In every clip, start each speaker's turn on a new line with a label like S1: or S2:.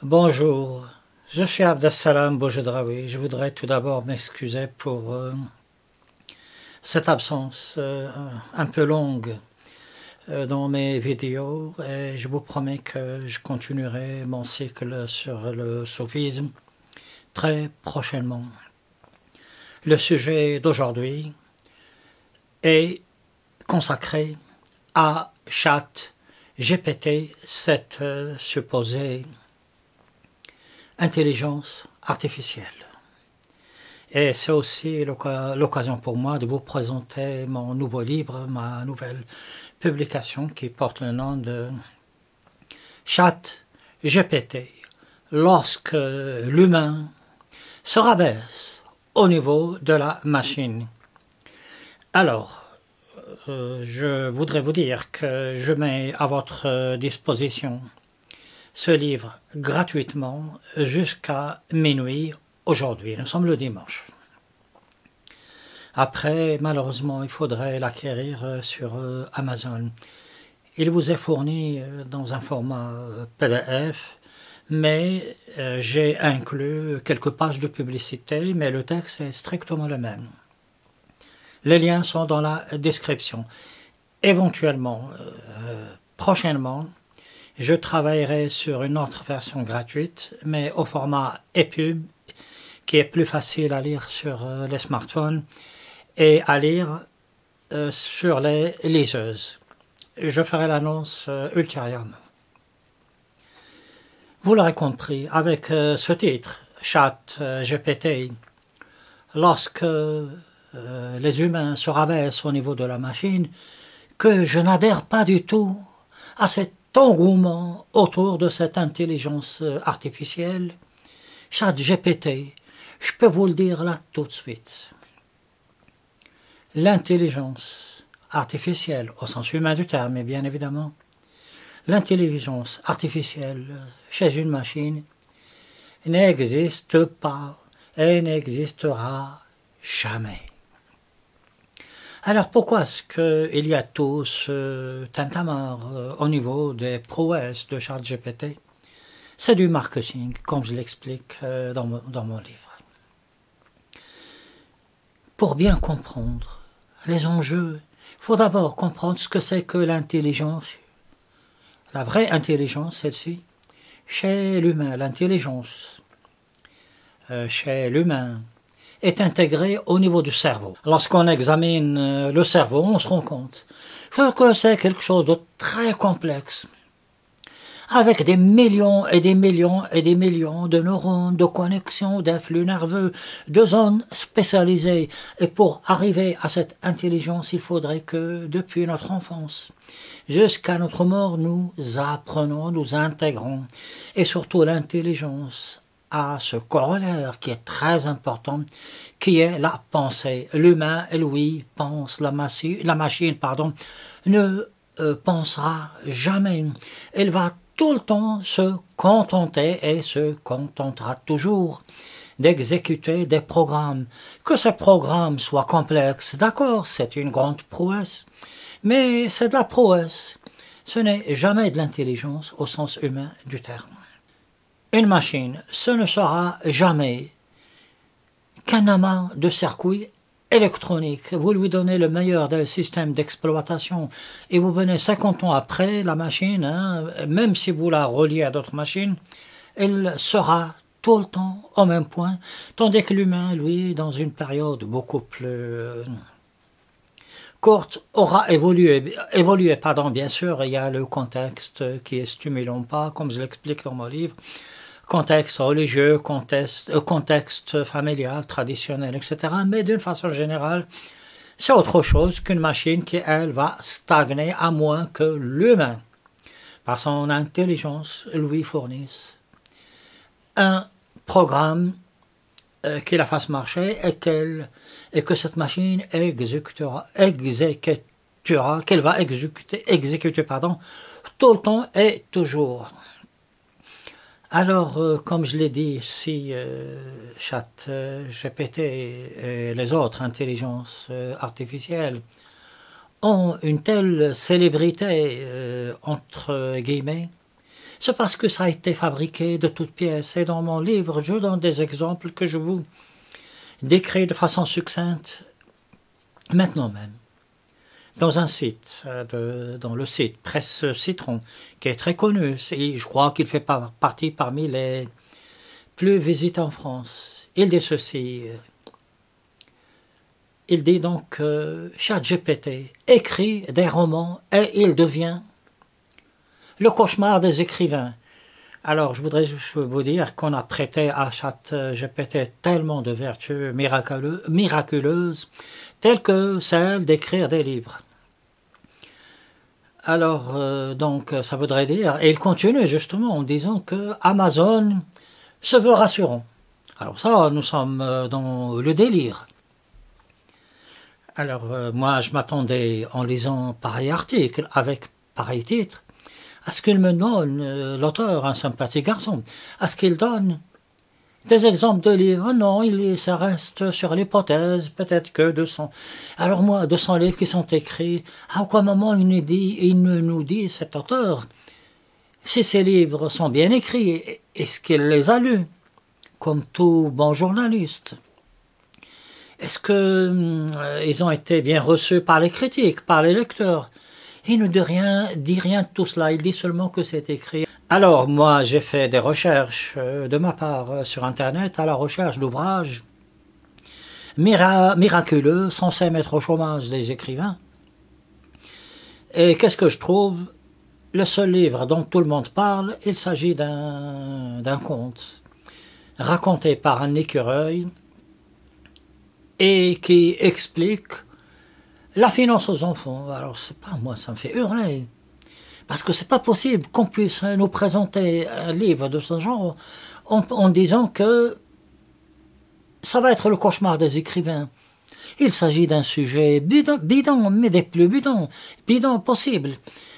S1: Bonjour, je suis Abdessalam Boujedraoui. Je voudrais tout d'abord m'excuser pour cette absence un peu longue dans mes vidéos et je vous promets que je continuerai mon cycle sur le soufisme très prochainement. Le sujet d'aujourd'hui est consacré à ChatGPT, cette supposée intelligence artificielle. Et c'est aussi l'occasion pour moi de vous présenter mon nouveau livre, ma nouvelle publication qui porte le nom de ChatGPT, lorsque l'humain se rabaisse au niveau de la machine. Alors, je voudrais vous dire que je mets à votre disposition ce livre gratuitement jusqu'à minuit aujourd'hui. Nous sommes le dimanche. Après, malheureusement, il faudrait l'acquérir sur Amazon. Il vous est fourni dans un format PDF, mais j'ai inclus quelques pages de publicité, mais le texte est strictement le même. Les liens sont dans la description. Éventuellement, prochainement, je travaillerai sur une autre version gratuite, mais au format EPUB, qui est plus facile à lire sur les smartphones et à lire sur les liseuses. Je ferai l'annonce ultérieurement. Vous l'aurez compris, avec ce titre, ChatGPT, lorsque les humains se rabaissent au niveau de la machine, que je n'adhère pas du tout à cet engouement autour de cette intelligence artificielle, ChatGPT, je peux vous le dire là tout de suite. L'intelligence artificielle, au sens humain du terme, et bien évidemment, l'intelligence artificielle chez une machine n'existe pas et n'existera jamais. Alors pourquoi est-ce qu'il y a tout ce tintamarre au niveau des prouesses de ChatGPT? C'est du marketing, comme je l'explique dans mon livre. Pour bien comprendre les enjeux, il faut d'abord comprendre ce que c'est que l'intelligence, la vraie intelligence, celle-ci, chez l'humain. L'intelligence chez l'humain est intégrée au niveau du cerveau. Lorsqu'on examine le cerveau, on se rend compte que c'est quelque chose de très complexe, avec des millions et des millions et des millions de neurones, de connexions, d'influx nerveux, de zones spécialisées. Et pour arriver à cette intelligence, il faudrait que, depuis notre enfance jusqu'à notre mort, nous apprenons, nous intégrons. Et surtout l'intelligence à ce corollaire qui est très important, qui est la pensée. L'humain, lui, pense, la machine, ne pensera jamais. Elle va tout le temps se contenter et se contentera toujours d'exécuter des programmes. Que ces programmes soient complexes, d'accord, c'est une grande prouesse, mais c'est de la prouesse. Ce n'est jamais de l'intelligence au sens humain du terme. Une machine, ce ne sera jamais qu'un amas de circuits électroniques. Vous lui donnez le meilleur des systèmes d'exploitation et vous venez 50 ans après, la machine, même si vous la reliez à d'autres machines, elle sera tout le temps au même point, tandis que l'humain, lui, dans une période beaucoup plus courte, aura évolué, bien sûr, il y a le contexte qui est stimulant pas, comme je l'explique dans mon livre, contexte religieux, contexte familial, traditionnel, etc. Mais d'une façon générale, c'est autre chose qu'une machine qui, elle, va stagner à moins que l'humain, par son intelligence, lui fournisse un programme qui la fasse marcher et que cette machine exécutera, qu'elle va exécuter tout le temps et toujours. Alors, comme je l'ai dit, si ChatGPT et les autres intelligences artificielles ont une telle célébrité, entre guillemets, c'est parce que ça a été fabriqué de toutes pièces. Et dans mon livre, je donne des exemples que je vous décris de façon succincte maintenant même. Dans un site, dans le site Presse Citron, qui est très connu, je crois qu'il fait partie parmi les plus visités en France. Il dit ceci, il dit donc ChatGPT écrit des romans et il devient le cauchemar des écrivains. Alors, je voudrais juste vous dire qu'on a prêté à ChatGPT tellement de vertus miraculeuses, telles que celle d'écrire des livres. Alors, donc, ça voudrait dire, et il continue justement en disant que Amazon se veut rassurant. Alors ça, nous sommes dans le délire. Alors, moi, je m'attendais, en lisant pareil article, avec pareil titre, à ce qu'il me donne, l'auteur, un sympathique garçon, à ce qu'il donne des exemples de livres. Non, ça reste sur l'hypothèse, peut-être que 200. Alors moi, 200 livres qui sont écrits, à quoi moment il nous dit, cet auteur, si ces livres sont bien écrits, est-ce qu'il les a lus, comme tout bon journaliste? Est-ce qu'ils ont été bien reçus par les critiques, par les lecteurs? Il ne dit rien de tout cela, il dit seulement que c'est écrit. Alors, moi, j'ai fait des recherches de ma part sur Internet, à la recherche d'ouvrages miraculeux, censés mettre au chômage les écrivains. Et qu'est-ce que je trouve? Le seul livre dont tout le monde parle, il s'agit d'un conte, raconté par un écureuil, et qui explique la finance aux enfants. Alors, c'est pas moi, ça me fait hurler. Parce que c'est pas possible qu'on puisse nous présenter un livre de ce genre en disant que ça va être le cauchemar des écrivains. Il s'agit d'un sujet bidon, mais des plus bidons possibles.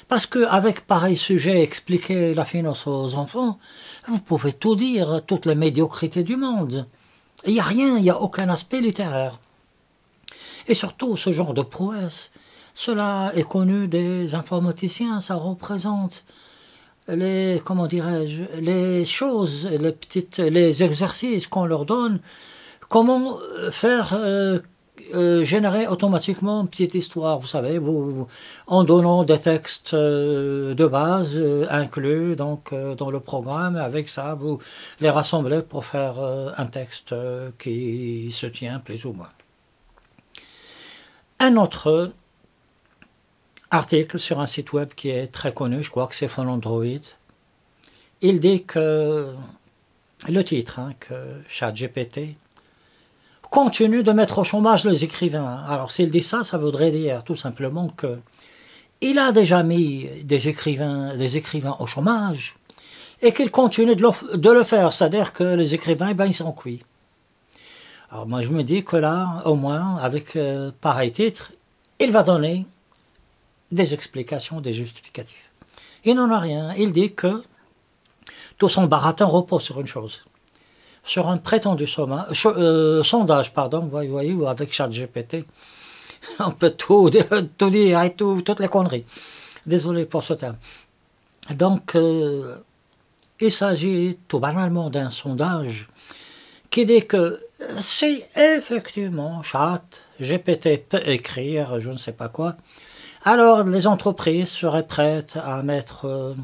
S1: Parce qu'avec pareil sujet, expliquer la finance aux enfants, vous pouvez tout dire, toutes les médiocrités du monde. Il n'y a rien, il n'y a aucun aspect littéraire. Et surtout, ce genre de prouesse, cela est connu des informaticiens, ça représente les, comment dirais-je, les choses, les exercices qu'on leur donne, comment faire générer automatiquement une petite histoire, vous savez, en donnant des textes de base inclus donc, dans le programme. Avec ça, vous les rassemblez pour faire un texte qui se tient plus ou moins. Un autre article sur un site web qui est très connu, je crois que c'est Phonandroid, il dit que le titre, que ChatGPT continue de mettre au chômage les écrivains. Alors s'il dit ça, ça voudrait dire tout simplement que il a déjà mis des écrivains au chômage et qu'il continue de le faire, c'est-à-dire que les écrivains, ils sont cuits. Alors moi je me dis que là, au moins, avec pareil titre, il va donner des explications, des justificatifs. Il n'en a rien. Il dit que tout son baratin repose sur une chose, sur un prétendu sondage, voyez, avec ChatGPT, on peut tout dire et toutes les conneries. Désolé pour ce terme. Donc, il s'agit tout banalement d'un sondage qui dit que si effectivement ChatGPT peut écrire, je ne sais pas quoi, alors les entreprises seraient prêtes à mettre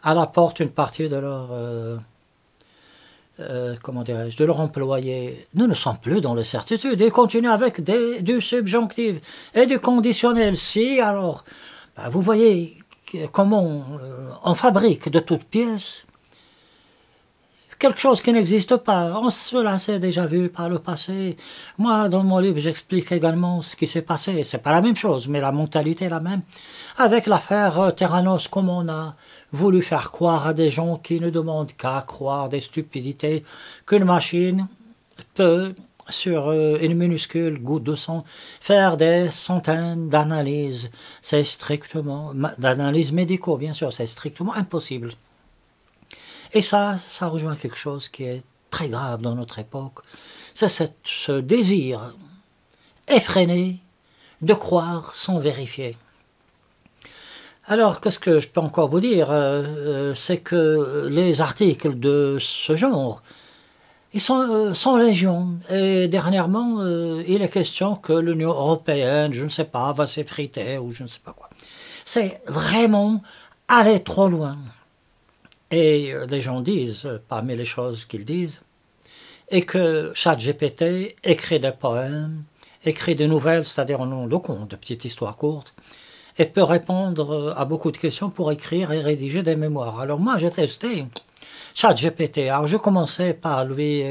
S1: à la porte une partie de leur de leur employés. Nous ne sommes plus dans les certitudes. Ils continuent avec du subjonctif et du conditionnel. Si, alors, vous voyez comment on fabrique de toutes pièces quelque chose qui n'existe pas. Cela s'est déjà vu par le passé. Moi, dans mon livre, j'explique également ce qui s'est passé. C'est pas la même chose, mais la mentalité est la même. Avec l'affaire Theranos, comme on a voulu faire croire à des gens qui ne demandent qu'à croire des stupidités, qu'une machine peut, sur une minuscule goutte de sang, faire des centaines d'analyses. C'est strictement, d'analyses médicaux, bien sûr, c'est strictement impossible. Et ça rejoint quelque chose qui est très grave dans notre époque. C'est ce désir effréné de croire sans vérifier. Alors, qu'est-ce que je peux encore vous dire? C'est que les articles de ce genre, ils sont légion. Et dernièrement, il est question que l'Union européenne, je ne sais pas, va s'effriter ou je ne sais pas quoi. C'est vraiment aller trop loin. Et les gens disent, parmi les choses qu'ils disent, et que ChatGPT écrit des poèmes, écrit des nouvelles, c'est-à-dire en nom de contes, de petites histoires courtes, et peut répondre à beaucoup de questions pour écrire et rédiger des mémoires. Alors moi, j'ai testé ChatGPT. Alors je commençais par lui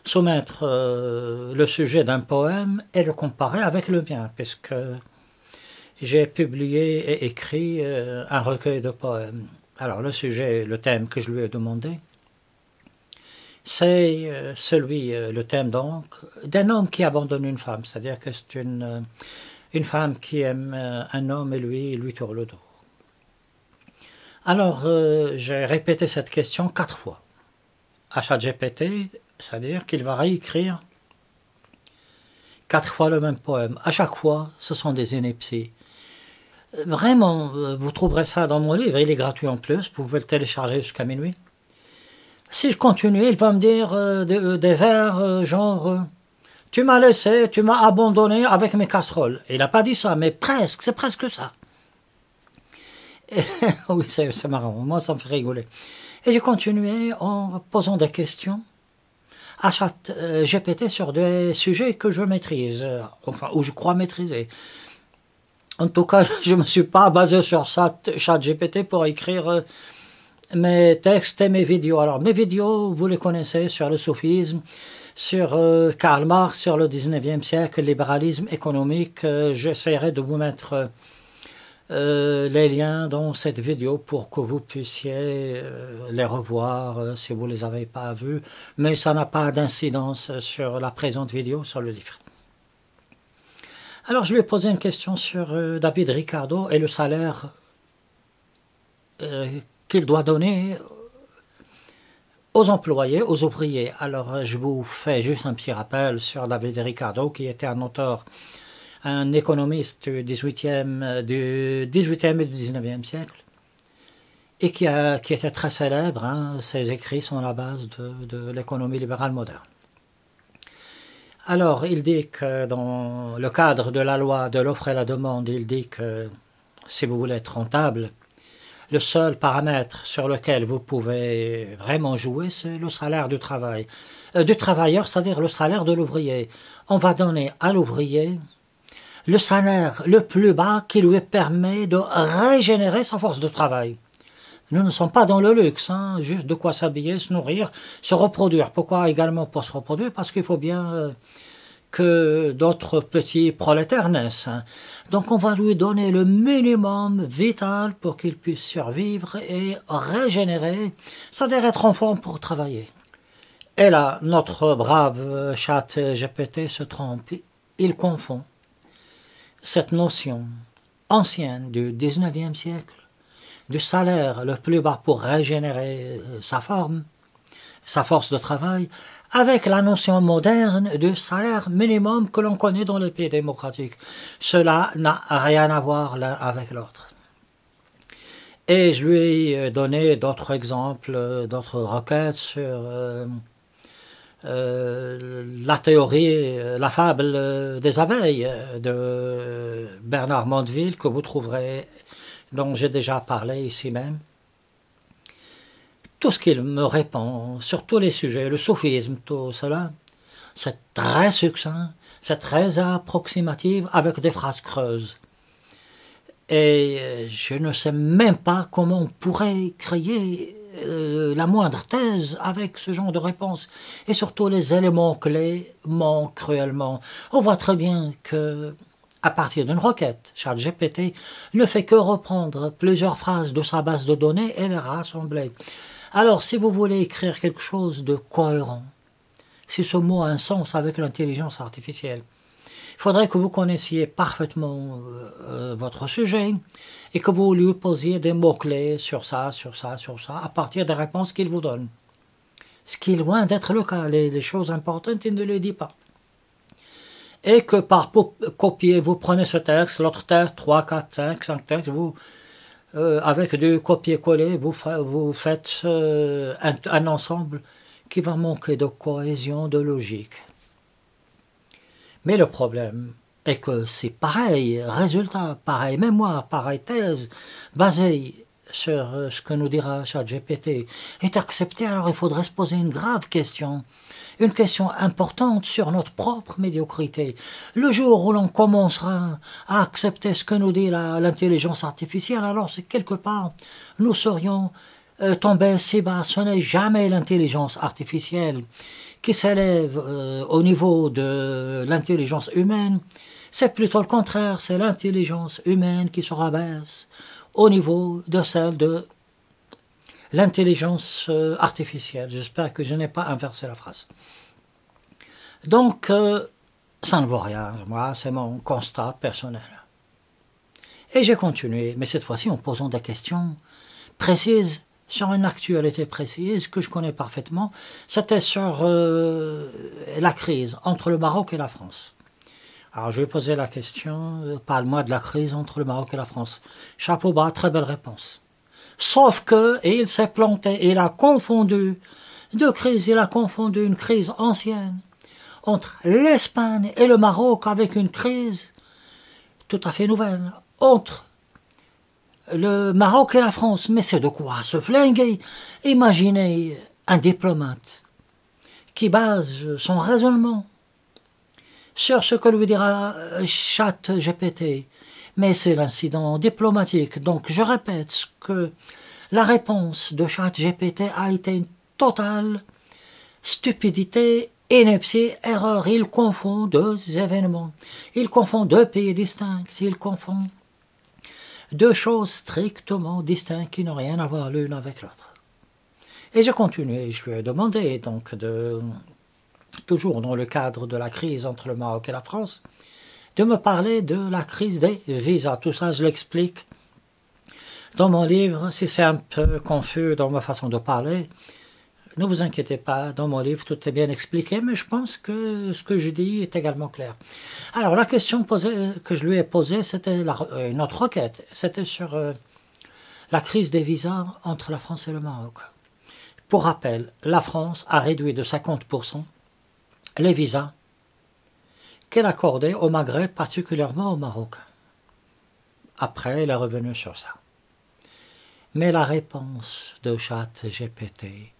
S1: soumettre le sujet d'un poème et le comparer avec le mien, puisque j'ai publié et écrit un recueil de poèmes. Alors le sujet, le thème que je lui ai demandé, c'est le thème donc, d'un homme qui abandonne une femme. C'est-à-dire que c'est une femme qui aime un homme et lui tourne le dos. Alors j'ai répété cette question 4 fois à ChatGPT, c'est-à-dire qu'il va réécrire 4 fois le même poème. À chaque fois, ce sont des inepties. Vraiment, vous trouverez ça dans mon livre, il est gratuit en plus, vous pouvez le télécharger jusqu'à minuit. Si je continue, il va me dire des vers genre tu m'as laissé, tu m'as abandonné avec mes casseroles. Il n'a pas dit ça, mais presque, c'est presque ça. Et, oui, c'est marrant, moi ça me fait rigoler. Et j'ai continué en posant des questions à ChatGPT sur des sujets que je maîtrise, enfin, ou je crois maîtriser. En tout cas, je ne me suis pas basé sur ChatGPT pour écrire mes textes et mes vidéos. Alors, mes vidéos, vous les connaissez sur le soufisme, sur Karl Marx, sur le 19e siècle, le libéralisme économique. J'essaierai de vous mettre les liens dans cette vidéo pour que vous puissiez les revoir si vous ne les avez pas vus. Mais ça n'a pas d'incidence sur la présente vidéo, sur le livre. Alors, je lui ai posé une question sur David Ricardo et le salaire qu'il doit donner aux employés, aux ouvriers. Alors, je vous fais juste un petit rappel sur David Ricardo, qui était un auteur, un économiste du 18e et du 19e siècle, et qui était très célèbre. Hein. Ses écrits sont la base de l'économie libérale moderne. Alors, il dit que dans le cadre de la loi de l'offre et la demande, il dit que si vous voulez être rentable, le seul paramètre sur lequel vous pouvez vraiment jouer, c'est le salaire du travail. Du travailleur, c'est-à-dire le salaire de l'ouvrier. On va donner à l'ouvrier le salaire le plus bas qui lui permet de régénérer sa force de travail. Nous ne sommes pas dans le luxe, hein, juste de quoi s'habiller, se nourrir, se reproduire. Pourquoi également pour se reproduire? Parce qu'il faut bien que d'autres petits prolétaires naissent. Hein. Donc on va lui donner le minimum vital pour qu'il puisse survivre et régénérer, c'est-à-dire être en forme pour travailler. Et là, notre brave ChatGPT se trompe. Il confond cette notion ancienne du 19e siècle, du salaire le plus bas pour régénérer sa forme, sa force de travail, avec la notion moderne du salaire minimum que l'on connaît dans les pays démocratiques. Cela n'a rien à voir l'un avec l'autre. Et je lui ai donné d'autres exemples, d'autres requêtes sur la théorie, la fable des abeilles de Bernard Monteville, que vous trouverez, dont j'ai déjà parlé ici même. Tout ce qu'il me répond sur tous les sujets, le soufisme, tout cela, c'est très succinct, c'est très approximatif, avec des phrases creuses. Et je ne sais même pas comment on pourrait créer la moindre thèse avec ce genre de réponse. Et surtout, les éléments clés manquent cruellement. On voit très bien que, à partir d'une requête, ChatGPT ne fait que reprendre plusieurs phrases de sa base de données et les rassembler. Alors, si vous voulez écrire quelque chose de cohérent, si ce mot a un sens avec l'intelligence artificielle, il faudrait que vous connaissiez parfaitement votre sujet et que vous lui posiez des mots-clés sur ça, sur ça, sur ça, à partir des réponses qu'il vous donne. Ce qui est loin d'être le cas. Les choses importantes, il ne les dit pas. et que par copier, vous prenez ce texte, l'autre texte, 3, 4, 5 textes, vous, avec du copier-coller, vous faites un ensemble qui va manquer de cohésion, de logique. Mais le problème est que c'est pareil, résultat, pareil mémoire, pareil thèse, basée sur ce que nous dira ChatGPT, est accepté, alors il faudrait se poser une grave question. Une question importante sur notre propre médiocrité. Le jour où l'on commencera à accepter ce que nous dit l'intelligence artificielle, alors c'est quelque part, nous serions tombés si bas. Ce n'est jamais l'intelligence artificielle qui s'élève au niveau de l'intelligence humaine, c'est plutôt le contraire, c'est l'intelligence humaine qui se rabaisse au niveau de celle de l'intelligence artificielle. J'espère que je n'ai pas inversé la phrase. Donc, ça ne vaut rien. Moi, c'est mon constat personnel. Et j'ai continué, mais cette fois-ci en posant des questions précises sur une actualité précise que je connais parfaitement. C'était sur la crise entre le Maroc et la France. Alors, je lui ai posé la question, parle-moi de la crise entre le Maroc et la France. Chapeau bas, très belle réponse. Sauf que, et il s'est planté, il a confondu deux crises, il a confondu une crise ancienne entre l'Espagne et le Maroc avec une crise tout à fait nouvelle entre le Maroc et la France. Mais c'est de quoi se flinguer. Imaginez un diplomate qui base son raisonnement sur ce que lui dira ChatGPT. Mais c'est l'incident diplomatique. Donc je répète que la réponse de ChatGPT a été une totale stupidité, ineptie, erreur. Il confond deux événements. Il confond deux pays distincts. Il confond deux choses strictement distinctes qui n'ont rien à voir l'une avec l'autre. Et j'ai continué. Je lui ai demandé, donc, toujours dans le cadre de la crise entre le Maroc et la France, de me parler de la crise des visas. Tout ça, je l'explique dans mon livre. Si c'est un peu confus dans ma façon de parler, ne vous inquiétez pas, dans mon livre, tout est bien expliqué, mais je pense que ce que je dis est également clair. Alors, la question que je lui ai posée, c'était une autre requête. C'était sur la crise des visas entre la France et le Maroc. Pour rappel, la France a réduit de 50% les visas qu'elle accordait au Maghreb, particulièrement au Maroc. Après, elle est revenue sur ça. Mais la réponse de ChatGPT,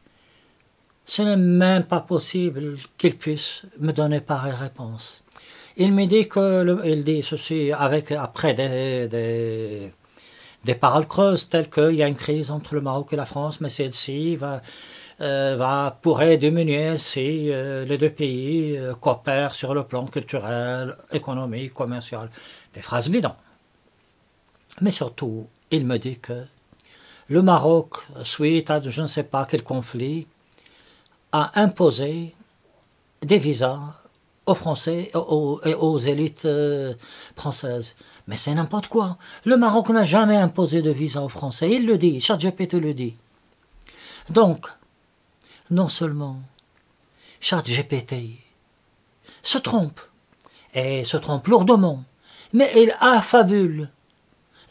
S1: ce n'est même pas possible qu'il puisse me donner pareille réponse. Il me dit il dit ceci après des paroles creuses telles qu'il y a une crise entre le Maroc et la France, mais celle-ci pourrait diminuer si les deux pays coopèrent sur le plan culturel, économique, commercial. Des phrases bidons. Mais surtout, il me dit que le Maroc, suite à je ne sais pas quel conflit, a imposé des visas aux Français et aux élites françaises. Mais c'est n'importe quoi. Le Maroc n'a jamais imposé de visa aux Français. Il le dit, ChatGPT le dit. Donc, non seulement ChatGPT se trompe, et se trompe lourdement, mais il affabule,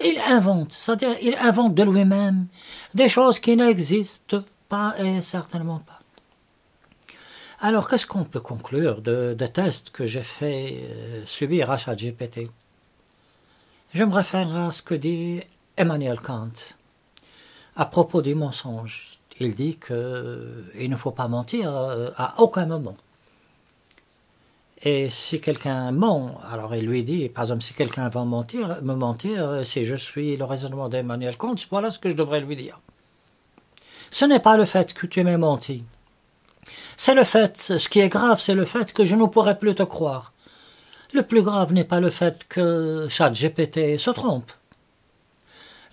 S1: il invente, c'est-à-dire il invente de lui-même des choses qui n'existent pas et certainement pas. Alors, qu'est-ce qu'on peut conclure des tests que j'ai fait subir à ChatGPT? Je me réfère à ce que dit Emmanuel Kant à propos du mensonge. Il dit qu'il ne faut pas mentir à aucun moment. Et si quelqu'un ment, alors il lui dit, par exemple, si quelqu'un va me mentir, si je suis le raisonnement d'Emmanuel Kant, voilà ce que je devrais lui dire. Ce n'est pas le fait que tu m'aies menti. C'est le fait, ce qui est grave, c'est le fait que je ne pourrai plus te croire. Le plus grave n'est pas le fait que ChatGPT se trompe.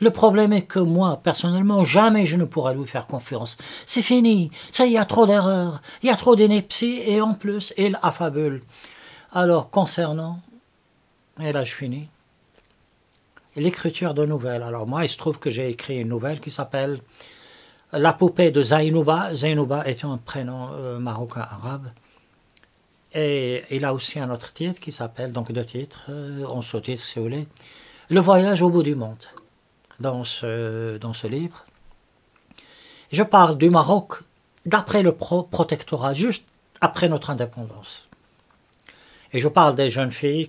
S1: Le problème est que moi, personnellement, jamais je ne pourrai lui faire confiance. C'est fini, ça, il y a trop d'erreurs, il y a trop d'inepties, et en plus, il affabule. Alors, concernant, et là je finis, l'écriture de nouvelles. Alors moi, il se trouve que j'ai écrit une nouvelle qui s'appelle La poupée de Zainouba. Zainouba étant un prénom marocain arabe. Et il a aussi un autre titre qui s'appelle, donc deux titres, en sous-titre si vous voulez, Le voyage au bout du monde. Dans ce livre, je parle du Maroc d'après le protectorat, juste après notre indépendance. Et je parle des jeunes filles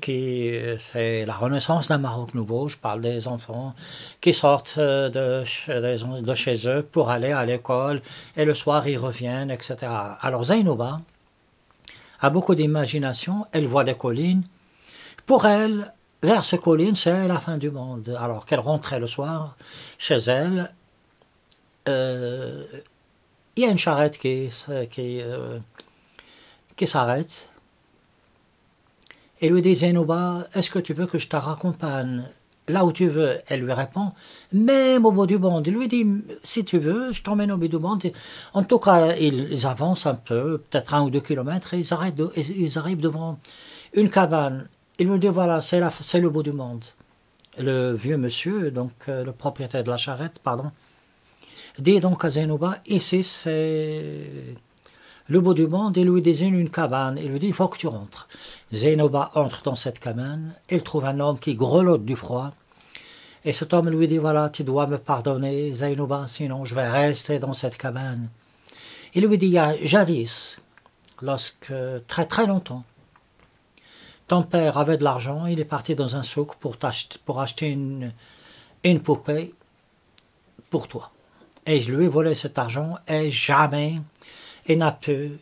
S1: c'est la renaissance d'un Maroc nouveau. Je parle des enfants qui sortent de chez eux pour aller à l'école et le soir ils reviennent, etc. Alors Zainouba a beaucoup d'imagination, elle voit des collines. Pour elle, vers ces collines, c'est la fin du monde. Alors qu'elle rentrait le soir chez elle, il y a une charrette qui s'arrête et lui dit Zainouba, est-ce que tu veux que je te raccompagne là où tu veux? Elle lui répond, même au bout du monde. Il lui dit, si tu veux, je t'emmène au bout du monde. En tout cas, ils avancent un peu, peut-être 1 ou 2 kilomètres, et ils arrivent devant une cabane. Il me dit, voilà, c'est le bout du monde. Le vieux monsieur, donc le propriétaire de la charrette, pardon, dit donc à Zainouba, ici c'est le bout du monde, il lui désigne une cabane, il lui dit, il faut que tu rentres. Zainouba entre dans cette cabane, il trouve un homme qui grelotte du froid, et cet homme lui dit, voilà, tu dois me pardonner, Zainouba, sinon je vais rester dans cette cabane. Il lui dit, il y a jadis, lorsque, très très longtemps, ton père avait de l'argent, il est parti dans un souk pour acheter une poupée pour toi. Et je lui ai volé cet argent et jamais il n'a pu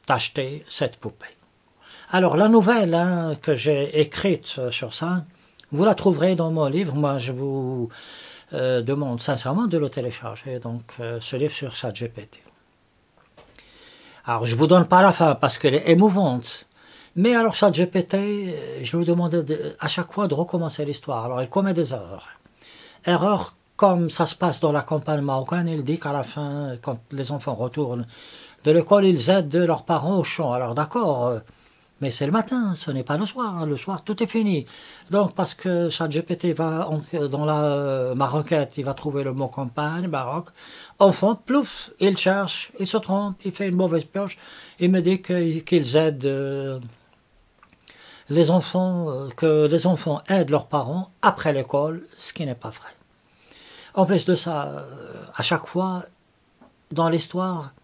S1: t'acheter cette poupée. Alors la nouvelle que j'ai écrite sur ça, vous la trouverez dans mon livre. Moi je vous demande sincèrement de le télécharger, donc ce livre sur ChatGPT. Alors je ne vous donne pas la fin parce qu'elle est émouvante. Mais alors ChatGPT, je lui demandais à chaque fois de recommencer l'histoire. Alors il commet des erreurs. Erreurs comme ça se passe dans la campagne marocaine, il dit qu'à la fin, quand les enfants retournent de l'école, ils aident leurs parents au champ. Alors d'accord, mais c'est le matin, ce n'est pas le soir. Le soir, tout est fini. Donc parce que ChatGPT va dans ma requête, il va trouver le mot campagne, Maroc, enfant, plouf, il cherche, il se trompe, il fait une mauvaise pioche, il me dit qu'ils aident les enfants, que les enfants aident leurs parents après l'école, ce qui n'est pas vrai. En plus de ça, à chaque fois, dans l'histoire,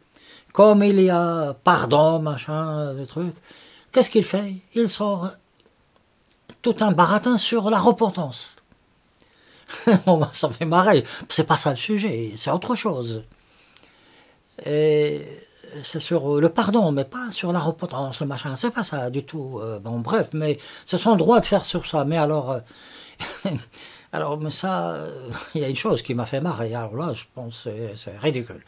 S1: comme il y a pardon, machin, des trucs, qu'est-ce qu'il fait? Il sort tout un baratin sur la repentance. Bon, ça me fait marrer. C'est pas ça le sujet, c'est autre chose. Et c'est sur le pardon, mais pas sur la repentance, le machin. C'est pas ça du tout. Bon, bref, mais c'est son droit de faire sur ça. Mais alors... Alors, mais ça, il y a une chose qui m'a fait marrer. Alors là, je pense que c'est ridicule.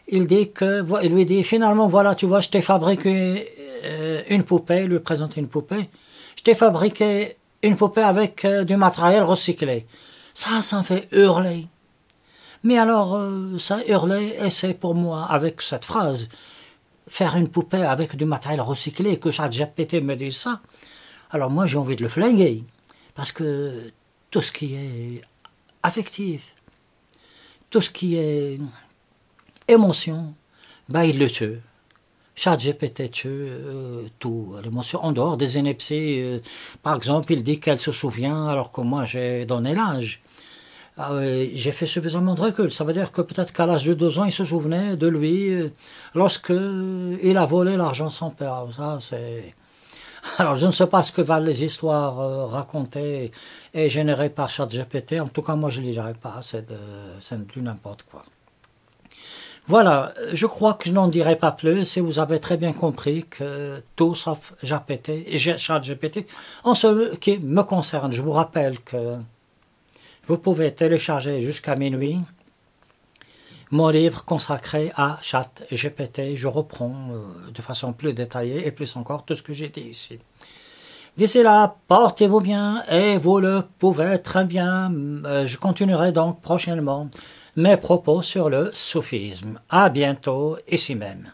S1: Il lui dit, finalement, voilà, tu vois, je t'ai fabriqué une poupée, il lui présente une poupée. Je t'ai fabriqué une poupée avec du matériel recyclé. Ça me fait hurler. Mais alors, ça hurlait, et c'est pour moi, avec cette phrase, faire une poupée avec du matériel recyclé, que ChatGPT me dise ça. Alors moi, j'ai envie de le flinguer. Parce que tout ce qui est affectif, tout ce qui est émotion, il le tue. ChatGPT tue tout, l'émotion, en dehors des inepties. Par exemple, il dit qu'elle se souvient alors que moi j'ai donné l'âge. J'ai fait suffisamment de recul. Ça veut dire que peut-être qu'à l'âge de 2 ans, il se souvenait de lui lorsque il a volé l'argent de son père. Ça, c'est... Alors, je ne sais pas ce que valent les histoires racontées et générées par ChatGPT. En tout cas, moi, je ne les lirai pas. C'est du n'importe quoi. Voilà, je crois que je n'en dirai pas plus et vous avez très bien compris que tout sauf ChatGPT, en ce qui me concerne, je vous rappelle que vous pouvez télécharger jusqu'à minuit mon livre consacré à ChatGPT. Je reprends de façon plus détaillée et plus encore tout ce que j'ai dit ici. D'ici là, portez-vous bien et vous le pouvez très bien. Je continuerai donc prochainement mes propos sur le soufisme. À bientôt, ici même.